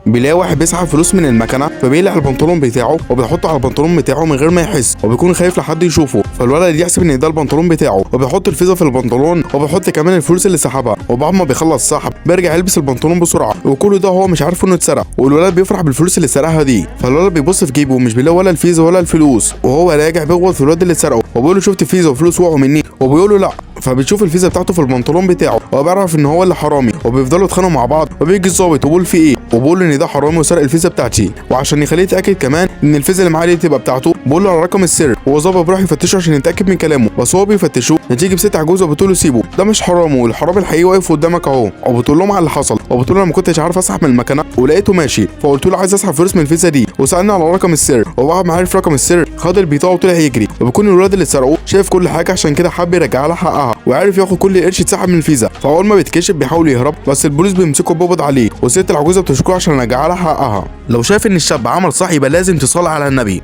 بيلاقي واحد بيسحب فلوس من المكنه، فبيقلع البنطلون بتاعه وبيحطه على البنطلون بتاعه من غير ما يحس، وبيكون خايف لحد يشوفه. فالولد يحسب ان ده البنطلون بتاعه، وبيحط الفيزا في البنطلون وبيحط كمان الفلوس اللي سحبها. وبعد ما بيخلص سحب بيرجع يلبس البنطلون بسرعه، وكل ده هو مش عارف انه اتسرق. والولد بيفرح بالفلوس اللي سرقها دي. فالولد بيبص في جيبه ومش بيلاقي ولا الفيزا ولا الفلوس، وهو راجع بيغلط في الولد اللي سرقه وبيقول له شفت الفيزا وفلوس وقعوا مني، وبيقول له لا. فبتشوف الفيزا بتاعته في البنطلون بتاعه، وهو بيعرف ان هو اللي حرامي، وبيفضلوا يتخانقوا مع بعض. وبيجي الظابط وبيقول في ايه، وبيقول ان ده حرامي وسرق الفيزا بتاعتي. وعشان يخليه يتاكد كمان ان الفيزا اللي معاه دي تبقى بتاعته، بيقول له على رقم السر. وهو الظابط بيروح يفتشه عشان يتاكد من كلامه، بس هو بيفتشوه نتيجه بست عجوزه بتقول له سيبه، ده مش حرامي والحرامي الحقيقي واقف قدامك اهو. وبتقول لهم على اللي حصل، وبتقول له انا ما كنتش عارف اسحب من المكنه ولقيته ماشي، فقلت له عايز اسحب فلوس من الفيزا دي وسالني على رقم السر. وبعد ما عرف رقم السر خد البطاقه وطلع يجري. وبيكون الولاد اللي سرقوه شايف كل حاجه، عشان كده حب يرجع لها حقها، وعرف ياخد كل قرش اتسحب من الفيزا. فاول ما بيتكشف بيحاول يهرب، بس البوليس بيمسكه بيقبض عليه، والست العجوزه بتشكره عشان رجع لها حقها. لو شايف ان الشاب عمل صح يبقى لازم تصلي على النبي.